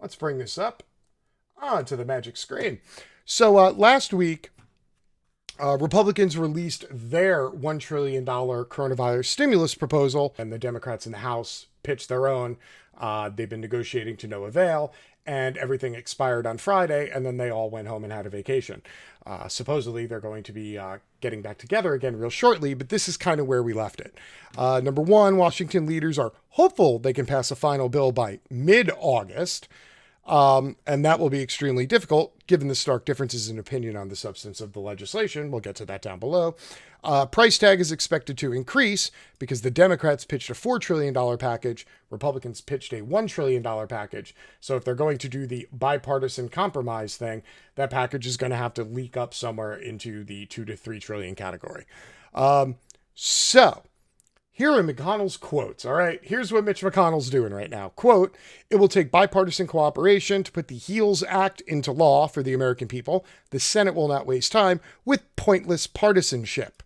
Let's bring this up onto the magic screen. So last week, Republicans released their $1 trillion coronavirus stimulus proposal, and the Democrats in the House pitched their own. They've been negotiating to no avail, and everything expired on Friday, and then they all went home and had a vacation. Supposedly, they're going to be getting back together again real shortly, but this is kind of where we left it. Number one, Washington leaders are hopeful they can pass a final bill by mid-August. And that will be extremely difficult given the stark differences in opinion on the substance of the legislation. We'll get to that down below. Price tag is expected to increase because the Democrats pitched a $4 trillion package. Republicans pitched a $1 trillion package. So if they're going to do the bipartisan compromise thing, that package is going to have to leak up somewhere into the 2 to 3 trillion category. So here are McConnell's quotes, all right? Here's what Mitch McConnell's doing right now. Quote, "It will take bipartisan cooperation to put the HEALS Act into law for the American people. The Senate will not waste time with pointless partisanship."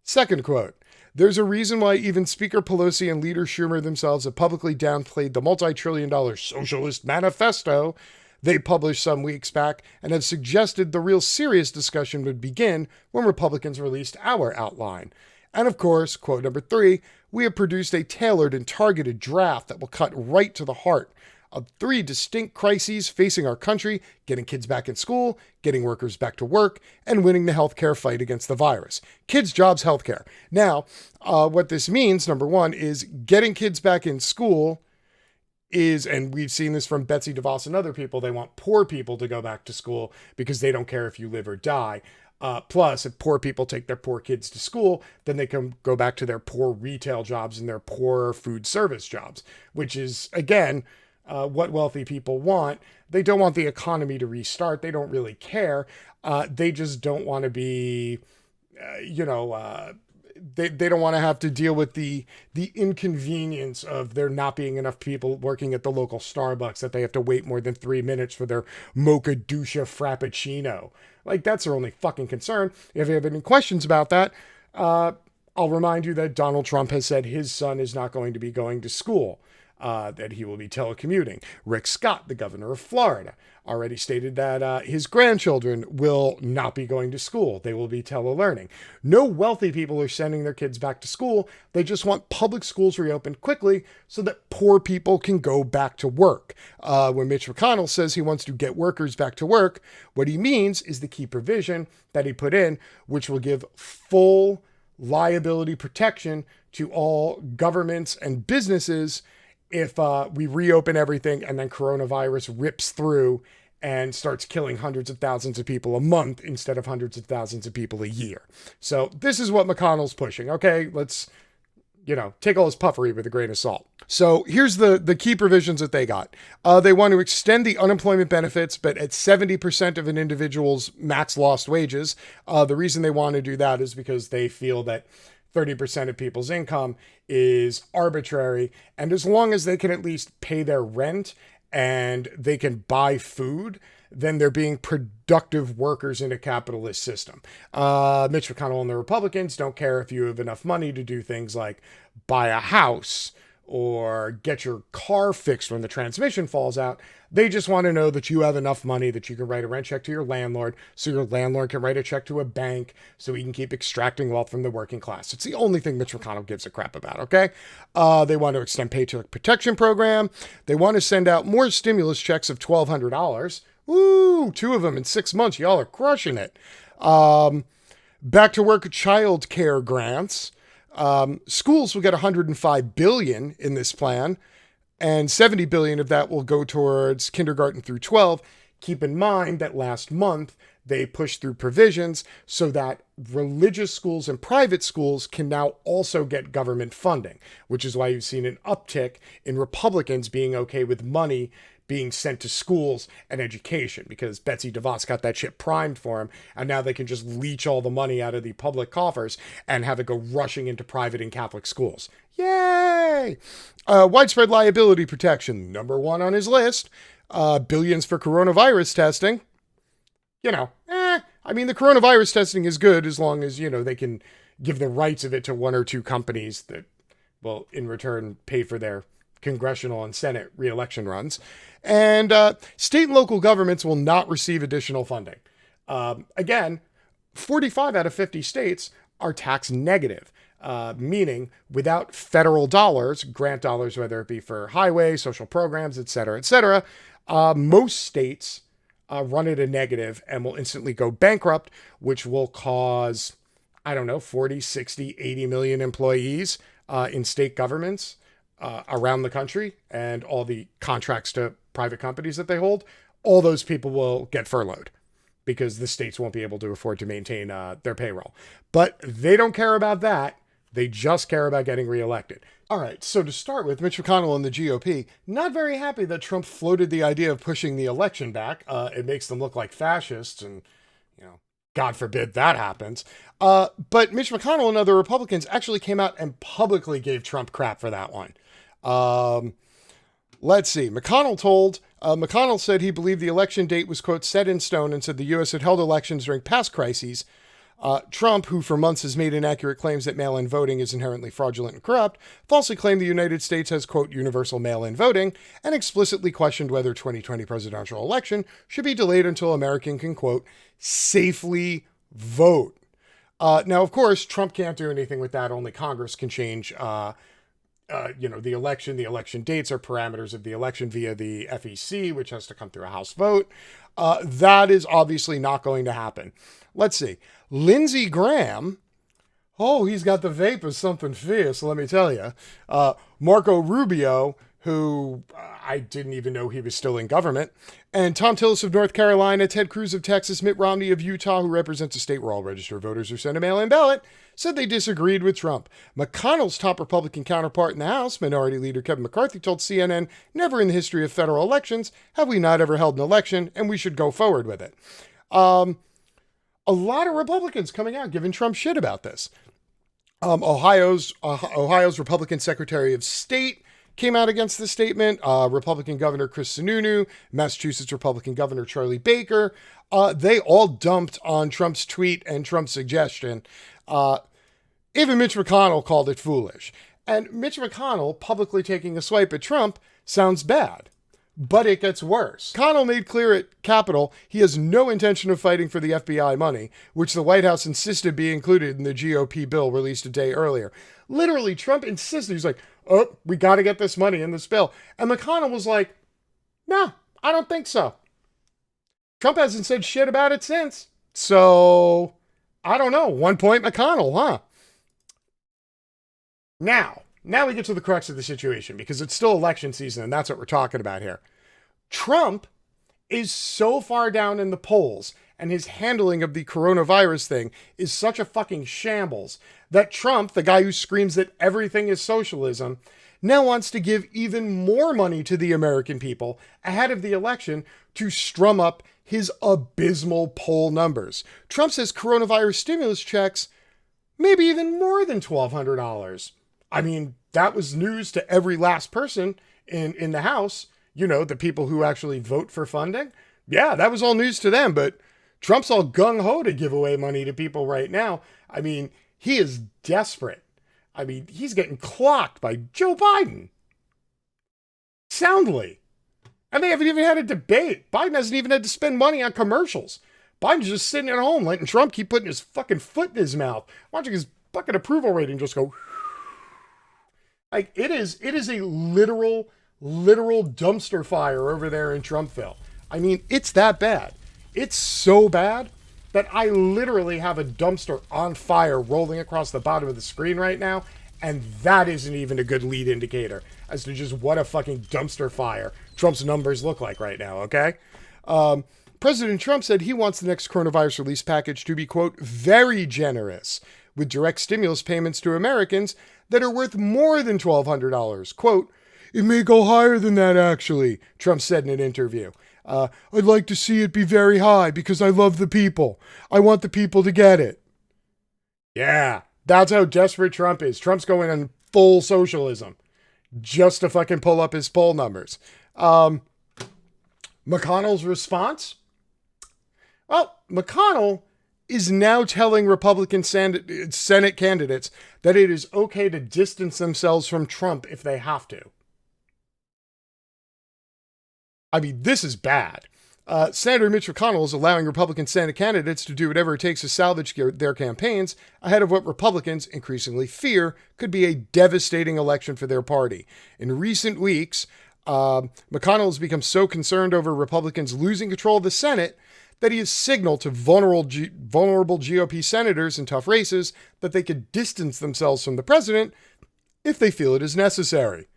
Second quote, "There's a reason why even Speaker Pelosi and Leader Schumer themselves have publicly downplayed the multi-trillion-dollar socialist manifesto they published some weeks back and have suggested the real serious discussion would begin when Republicans released our outline. And of course, quote number 3, we have produced a tailored and targeted draft that will cut right to the heart of 3 distinct crises facing our country: getting kids back in school, getting workers back to work, and winning the healthcare fight against the virus. Kids, jobs, healthcare." Now, what this means, number one, is getting kids back in school is, and we've seen this from Betsy DeVos and other people, they want poor people to go back to school because they don't care if you live or die. Plus, if poor people take their poor kids to school, then they can go back to their poor retail jobs and their poor food service jobs, which is, again, what wealthy people want. They don't want the economy to restart. They don't really care. They just don't want to be, they don't want to have to deal with the inconvenience of there not being enough people working at the local Starbucks that they have to wait more than 3 minutes for their mocha douche frappuccino. Like, that's their only fucking concern. If you have any questions about that, I'll remind you that Donald Trump has said his son is not going to be going to school, that he will be telecommuting. Rick Scott, the governor of Florida, already stated that his grandchildren will not be going to school. They will be telelearning. No wealthy people are sending their kids back to school. They just want public schools reopened quickly so that poor people can go back to work. When Mitch McConnell says he wants to get workers back to work, what he means is the key provision that he put in, which will give full liability protection to all governments and businesses if we reopen everything and then coronavirus rips through and starts killing hundreds of thousands of people a month instead of hundreds of thousands of people a year. So this is what McConnell's pushing. Okay, let's, take all his puffery with a grain of salt. So here's the key provisions that they got. They want to extend the unemployment benefits, but at 70% of an individual's max lost wages. The reason they want to do that is because they feel that 30% of people's income is arbitrary. And as long as they can at least pay their rent and they can buy food, then they're being productive workers in a capitalist system. Mitch McConnell and the Republicans don't care if you have enough money to do things like buy a house or get your car fixed when the transmission falls out. They just want to know that you have enough money that you can write a rent check to your landlord, so your landlord can write a check to a bank so he can keep extracting wealth from the working class. It's the only thing Mitch McConnell gives a crap about, okay? They want to extend Paycheck Protection Program. They want to send out more stimulus checks of $1,200. Woo, 2 of them in 6 months. Y'all are crushing it. Back to work child care grants. Schools will get $105 billion in this plan, and $70 billion of that will go towards kindergarten through 12. Keep in mind that last month they pushed through provisions so that religious schools and private schools can now also get government funding, which is why you've seen an uptick in Republicans being okay with money being sent to schools and education, because Betsy DeVos got that shit primed for him, and now they can just leech all the money out of the public coffers and have it go rushing into private and Catholic schools. Yay! Widespread liability protection, number 1 on his list. Billions for coronavirus testing. The coronavirus testing is good as long as, they can give the rights of it to 1 or 2 companies that will in return pay for their congressional and Senate reelection runs. And state and local governments will not receive additional funding. Again, 45 out of 50 states are tax negative, meaning without federal dollars, grant dollars, whether it be for highway, social programs, et cetera, most states run at a negative and will instantly go bankrupt, which will cause, I don't know, 40, 60, 80 million employees in state governments around the country and all the contracts to private companies that they hold. All those people will get furloughed because the states won't be able to afford to maintain their payroll. But they don't care about that. They just care about getting reelected. All right, so to start with, Mitch McConnell and the GOP, not very happy that Trump floated the idea of pushing the election back. It makes them look like fascists, and, God forbid that happens. But Mitch McConnell and other Republicans actually came out and publicly gave Trump crap for that one. Let's see. McConnell said he believed the election date was, quote, set in stone, and said the U.S. had held elections during past crises. Trump, who for months has made inaccurate claims that mail-in voting is inherently fraudulent and corrupt, falsely claimed the United States has, quote, universal mail-in voting, and explicitly questioned whether 2020 presidential election should be delayed until Americans can, quote, safely vote. Now, of course, Trump can't do anything with that. Only Congress can change, the election dates or parameters of the election via the FEC, which has to come through a House vote. That is obviously not going to happen. Let's see. Lindsey Graham, he's got the vape of something fierce, let me tell you. Marco Rubio, who I didn't even know he was still in government, and Tom Tillis of North Carolina, Ted Cruz of Texas, Mitt Romney of Utah, who represents a state where all registered voters are sent a mail-in ballot, said they disagreed with Trump. McConnell's top Republican counterpart in the House, Minority Leader Kevin McCarthy, told CNN, never in the history of federal elections have we not ever held an election, and we should go forward with it. A lot of Republicans coming out giving Trump shit about this. Ohio's Republican Secretary of State came out against the statement. Republican Governor Chris Sununu, Massachusetts Republican Governor Charlie Baker, they all dumped on Trump's tweet and Trump's suggestion. Even Mitch McConnell called it foolish. And Mitch McConnell publicly taking a swipe at Trump sounds bad. But it gets worse. McConnell made clear at Capitol he has no intention of fighting for the FBI money, which the White House insisted be included in the GOP bill released a day earlier. Literally, Trump insisted. He's like, we got to get this money in this bill. And McConnell was like, no, I don't think so. Trump hasn't said shit about it since. So, I don't know. 1 point McConnell, huh? Now we get to the crux of the situation, because it's still election season, and that's what we're talking about here. Trump is so far down in the polls, and his handling of the coronavirus thing is such a fucking shambles, that Trump, the guy who screams that everything is socialism, now wants to give even more money to the American people ahead of the election to strum up his abysmal poll numbers. Trump says coronavirus stimulus checks maybe even more than $1,200. I mean, that was news to every last person in the House, the people who actually vote for funding. Yeah, that was all news to them, but Trump's all gung-ho to give away money to people right now. I mean, he is desperate. I mean, he's getting clocked by Joe Biden. Soundly. And they haven't even had a debate. Biden hasn't even had to spend money on commercials. Biden's just sitting at home letting Trump keep putting his fucking foot in his mouth, watching his fucking approval rating just go. Like, it is a literal dumpster fire over there in Trumpville. I mean, it's that bad. It's so bad that I literally have a dumpster on fire rolling across the bottom of the screen right now, and that isn't even a good lead indicator as to just what a fucking dumpster fire Trump's numbers look like right now, okay? President Trump said he wants the next coronavirus relief package to be, quote, very generous, with direct stimulus payments to Americans that are worth more than $1,200. Quote, it may go higher than that, actually, Trump said in an interview. I'd like to see it be very high because I love the people. I want the people to get it. Yeah, that's how desperate Trump is. Trump's going on full socialism just to fucking pull up his poll numbers. McConnell's response? Well, McConnell is now telling Republican Senate candidates that it is okay to distance themselves from Trump if they have to. I mean, this is bad. Senator Mitch McConnell is allowing Republican Senate candidates to do whatever it takes to salvage their campaigns ahead of what Republicans increasingly fear could be a devastating election for their party. In recent weeks, McConnell has become so concerned over Republicans losing control of the Senate that he has signaled to vulnerable GOP senators in tough races that they could distance themselves from the president if they feel it is necessary.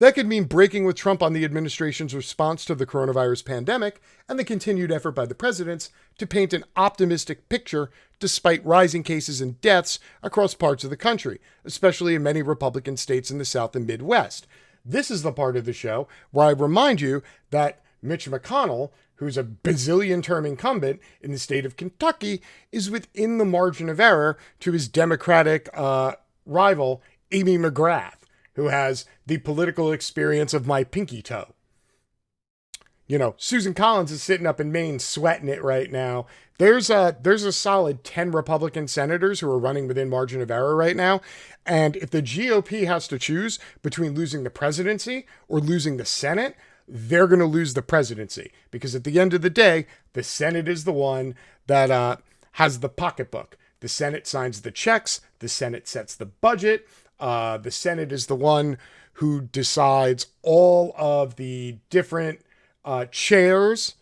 That could mean breaking with Trump on the administration's response to the coronavirus pandemic and the continued effort by the presidents to paint an optimistic picture despite rising cases and deaths across parts of the country, especially in many Republican states in the South and Midwest. This is the part of the show where I remind you that Mitch McConnell, who's a bazillion-term incumbent in the state of Kentucky, is within the margin of error to his Democratic rival, Amy McGrath, who has the political experience of my pinky toe. You know, Susan Collins is sitting up in Maine sweating it right now. There's a solid 10 Republican senators who are running within margin of error right now. And if the GOP has to choose between losing the presidency or losing the Senate, they're going to lose the presidency. Because at the end of the day, the Senate is the one that has the pocketbook. The Senate signs the checks. The Senate sets the budget. The Senate is the one who decides all of the different chairs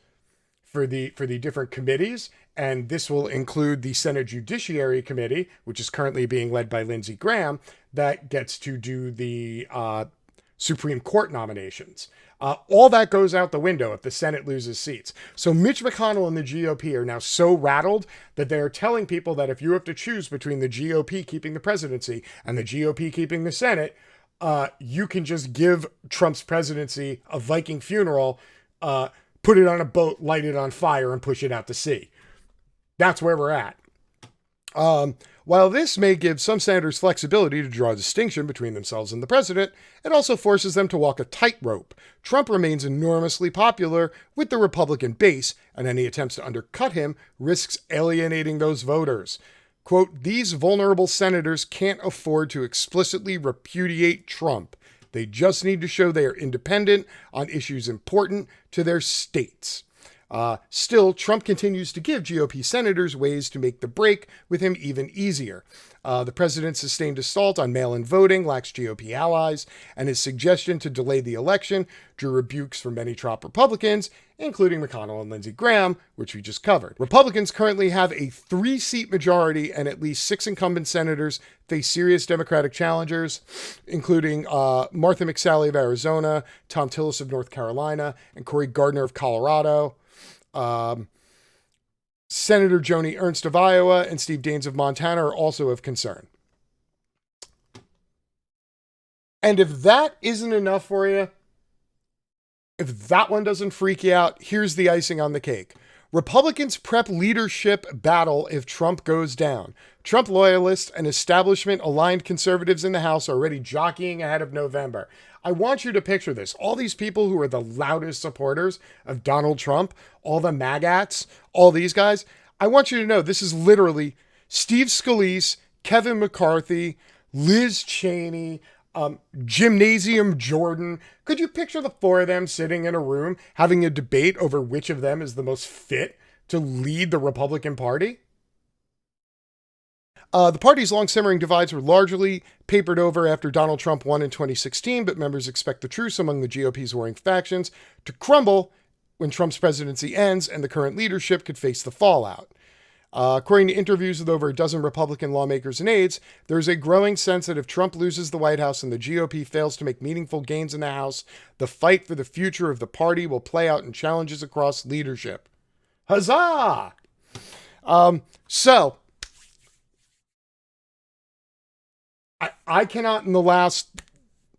for the different committees, and this will include the Senate Judiciary Committee, which is currently being led by Lindsey Graham, that gets to do the Supreme Court nominations. All that goes out the window if the Senate loses seats. So Mitch McConnell and the GOP are now so rattled that they are telling people that if you have to choose between the GOP keeping the presidency and the GOP keeping the Senate, you can just give Trump's presidency a Viking funeral, put it on a boat, light it on fire, and push it out to sea. That's where we're at. While this may give some senators flexibility to draw a distinction between themselves and the president, it also forces them to walk a tightrope. Trump remains enormously popular with the Republican base, and any attempts to undercut him risks alienating those voters. Quote, these vulnerable senators can't afford to explicitly repudiate Trump. They just need to show they are independent on issues important to their states. Still, Trump continues to give GOP senators ways to make the break with him even easier. The president's sustained assault on mail-in voting lacks GOP allies, and his suggestion to delay the election drew rebukes from many top Republicans, including McConnell and Lindsey Graham, which we just covered. Republicans currently have a 3-seat majority, and at least 6 incumbent senators face serious Democratic challengers, including Martha McSally of Arizona, Tom Tillis of North Carolina, and Cory Gardner of Colorado. Senator Joni Ernst of Iowa and Steve Daines of Montana are also of concern. And if that isn't enough for you, if that one doesn't freak you out, here's the icing on the cake. Republicans prep leadership battle if Trump goes down. Trump loyalists and establishment-aligned conservatives in the House are already jockeying ahead of November. I want you to picture this. All these people who are the loudest supporters of Donald Trump, all the MAGATs, all these guys, I want you to know this is literally Steve Scalise, Kevin McCarthy, Liz Cheney, Gymnasium Jordan. Could you picture the 4 of them sitting in a room having a debate over which of them is the most fit to lead the Republican Party? The party's long-simmering divides were largely papered over after Donald Trump won in 2016, but members expect the truce among the GOP's warring factions to crumble when Trump's presidency ends and the current leadership could face the fallout. According to interviews with over a dozen Republican lawmakers and aides, there's a growing sense that if Trump loses the White House and the GOP fails to make meaningful gains in the House, the fight for the future of the party will play out in challenges across leadership. Huzzah! I cannot, in the last,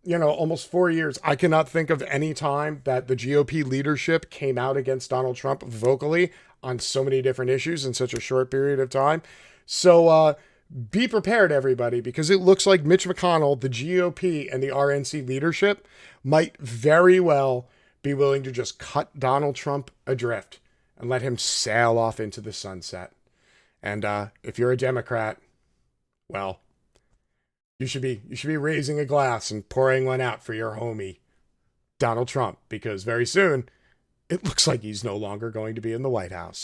almost 4 years, I cannot think of any time that the GOP leadership came out against Donald Trump vocally on so many different issues in such a short period of time. So be prepared, everybody, because it looks like Mitch McConnell, the GOP, and the RNC leadership might very well be willing to just cut Donald Trump adrift and let him sail off into the sunset. And if you're a Democrat, well, you should be raising a glass and pouring one out for your homie, Donald Trump, because very soon it looks like he's no longer going to be in the White House.